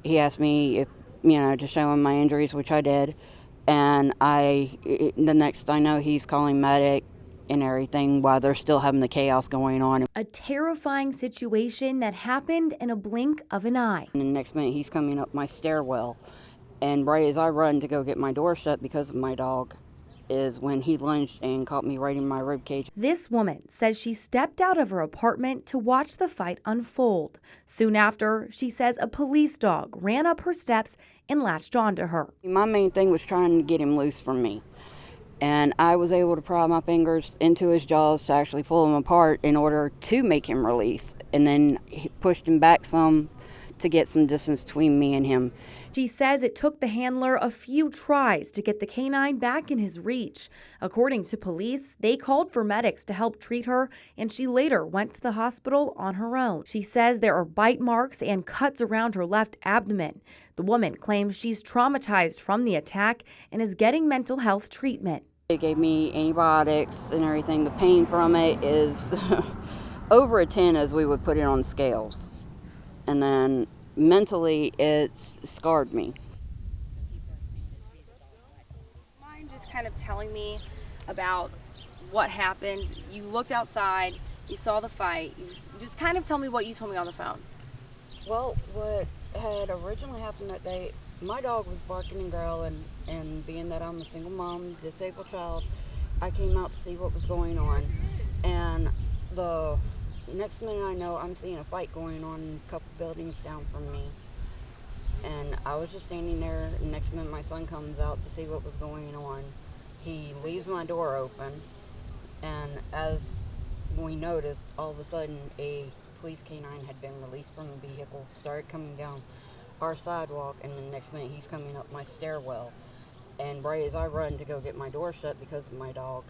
He asked me if, to show him my injuries, which I did. And the next I know, he's calling medic and everything while they're still having the chaos going on. A terrifying situation that happened in a blink of an eye. And the next minute, he's coming up my stairwell. And right as I run to go get my door shut because of my dog, is when he lunged and caught me right in my rib cage. This woman says she stepped out of her apartment to watch the fight unfold. Soon after, she says a police dog ran up her steps and latched onto her. My main thing was trying to get him loose from me. And I was able to pry my fingers into his jaws to actually pull him apart in order to make him release. And then he pushed him back some to get some distance between me and him. She says it took the handler a few tries to get the K-9 back in his reach. According to police, they called for medics to help treat her, and she later went to the hospital on her own. She says there are bite marks and cuts around her left abdomen. The woman claims she's traumatized from the attack and is getting mental health treatment. They gave me antibiotics and everything. The pain from it is over a 10 as we would put it on scales. And then mentally, it's scarred me. Mind just kind of telling me about what happened? You looked outside, you saw the fight. You just kind of tell me what you told me on the phone. Well, what had originally happened that day, my dog was barking and growling, and being that I'm a single mom, disabled child, I came out to see what was going on. And the next minute I know, I'm seeing a fight going on a couple buildings down from me. And I was just standing there, and next minute my son comes out to see what was going on. He leaves my door open, and as we noticed, all of a sudden a police K-9 had been released from the vehicle, started coming down our sidewalk, and the next minute he's coming up my stairwell. And right as I run to go get my door shut because of my dog,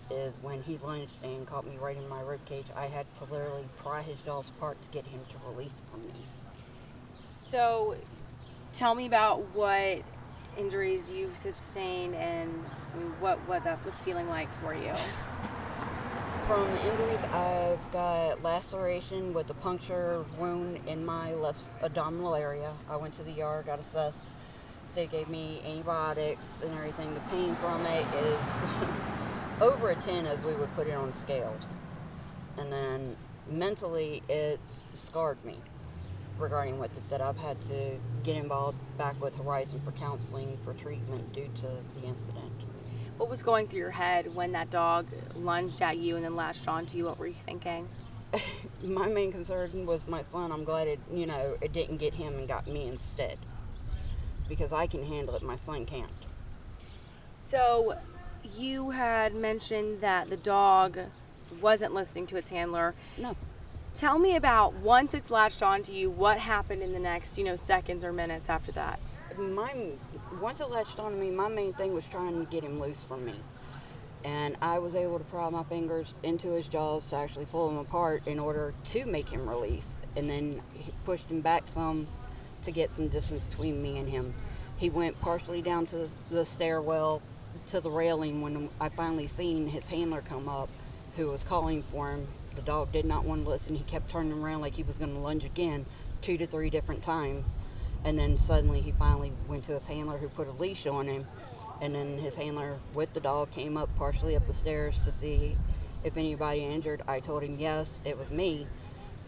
is when he lunged and caught me right in my rib cage. I had to literally pry his jaws apart to get him to release from me. So tell me about what injuries you've sustained and what that was feeling like for you. From the injuries, I've got laceration with a puncture wound in my left abdominal area. I went to the ER, got assessed. They gave me antibiotics and everything. The pain from it is over a 10 as we would put it on scales. And then mentally, it's scarred me regarding with it, that I've had to get involved back with Horizon for counseling for treatment due to the incident. What was going through your head when that dog lunged at you and then latched onto you? What were you thinking? My main concern was my son. I'm glad it didn't get him and got me instead, because I can handle it, my son can't. So you had mentioned that the dog wasn't listening to its handler. No. Tell me about, once it's latched onto you, what happened in the next, seconds or minutes after that? Once it latched onto me, my main thing was trying to get him loose from me. And I was able to pry my fingers into his jaws to actually pull him apart in order to make him release. And then he pushed him back some to get some distance between me and him. He went partially down to the stairwell to the railing when I finally seen his handler come up, who was calling for him. The dog did not want to listen. He kept turning around like he was going to lunge again 2 to 3 different times. And then suddenly he finally went to his handler, who put a leash on him. And then his handler with the dog came up partially up the stairs to see if anybody injured. I told him yes, it was me.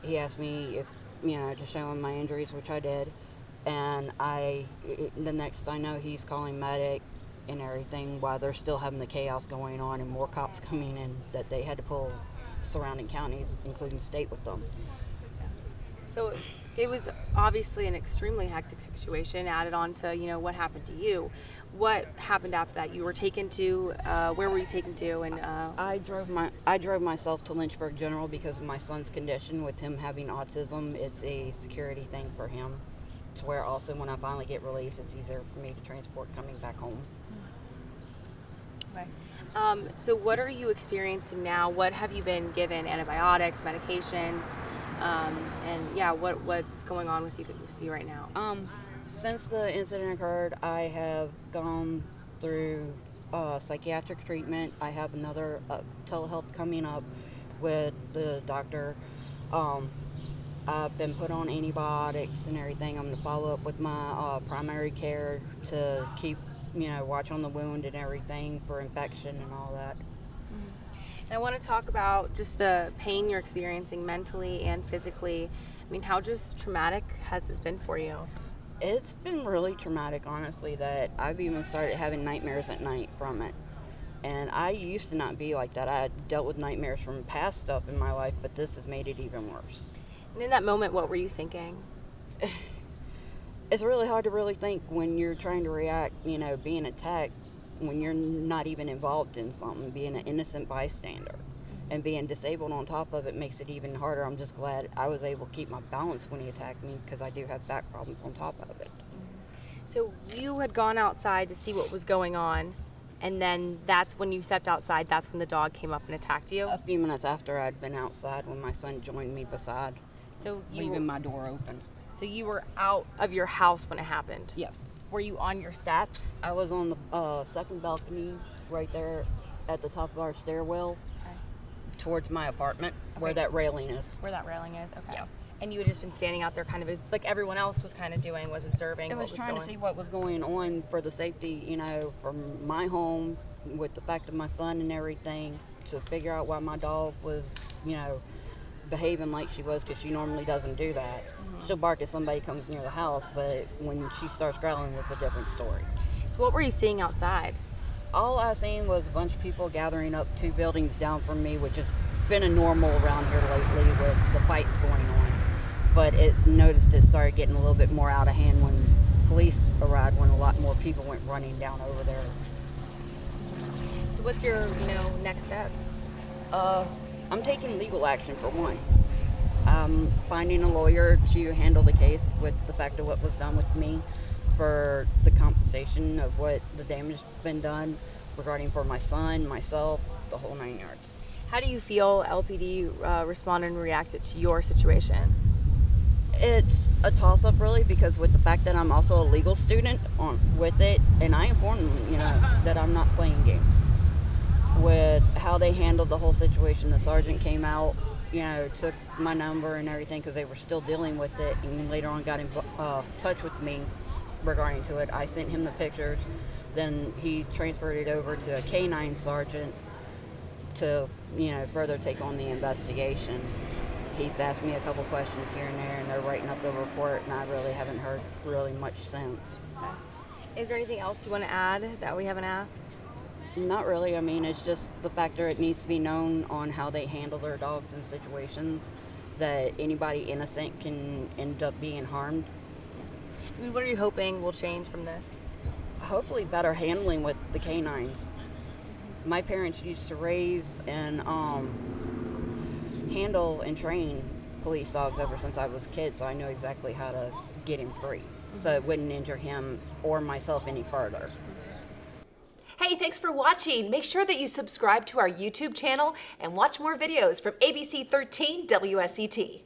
He asked me if, to show him my injuries, which I did. And the next I know, he's calling medic and everything while they're still having the chaos going on and more cops coming in, that they had to pull surrounding counties, including state, with them. So it was obviously an extremely hectic situation added on to, what happened to you. What happened after that? You were taken to, where were you taken to? And I drove myself to Lynchburg General because of my son's condition with him having autism. It's a security thing for him, to where also when I finally get released, it's easier for me to transport coming back home. Okay. So what are you experiencing now? What have you been given? Antibiotics, medications, what's going on with you right now? Since the incident occurred, I have gone through psychiatric treatment. I have another telehealth coming up with the doctor. I've been put on antibiotics and everything. I'm going to follow up with my primary care to keep, watch on the wound and everything for infection and all that. And I want to talk about just the pain you're experiencing mentally and physically. I mean, how just traumatic has this been for you? It's been really traumatic, honestly, that I've even started having nightmares at night from it. And I used to not be like that. I had dealt with nightmares from past stuff in my life, but this has made it even worse. And in that moment, what were you thinking? It's really hard to really think when you're trying to react, being attacked, when you're not even involved in something, being an innocent bystander. And being disabled on top of it makes it even harder. I'm just glad I was able to keep my balance when he attacked me, because I do have back problems on top of it. So you had gone outside to see what was going on, and then that's when you stepped outside, that's when the dog came up and attacked you? A few minutes after I'd been outside, when my son joined me beside, So leaving my door open. So you were out of your house when it happened? Yes. Were you on your steps? I was on the second balcony right there at the top of our stairwell towards my apartment, where that railing is. Where that railing is? Okay. Yeah. And you had just been standing out there kind of like everyone else was kind of doing, was observing I what was was trying going to see what was going on for the safety, from my home, with the fact of my son and everything, to figure out why my dog was, behaving like she was, because she normally doesn't do that. She'll bark if somebody comes near the house, but when she starts growling, it's a different story. So what were you seeing outside? All I seen was a bunch of people gathering up 2 buildings down from me, which has been a normal around here lately with the fights going on. But it started getting a little bit more out of hand when police arrived, when a lot more people went running down over there. So what's your, next steps? I'm taking legal action for one. I'm finding a lawyer to handle the case with the fact of what was done with me, for the compensation of what the damage has been done regarding for my son, myself, the whole 9 yards. How do you feel LPD responded and reacted to your situation? It's a toss-up, really, because with the fact that I'm also a legal student with it, and I informed them, that I'm not playing games. With how they handled the whole situation, the sergeant came out, took my number and everything, because they were still dealing with it, and then later on got in touch with me regarding to it. I sent him the pictures, then he transferred it over to a K-9 sergeant to, further take on the investigation. He's asked me a couple questions here and there, and they're writing up the report, and I really haven't heard really much since. Is there anything else you want to add that we haven't asked? Not really. I mean, it's just the factor it needs to be known on how they handle their dogs in situations, that anybody innocent can end up being harmed. I mean, what are you hoping will change from this? Hopefully better handling with the K-9s. My parents used to raise and handle and train police dogs ever since I was a kid, so I know exactly how to get him free, so it wouldn't injure him or myself any further. Hey, thanks for watching. Make sure that you subscribe to our YouTube channel and watch more videos from ABC 13 WSET.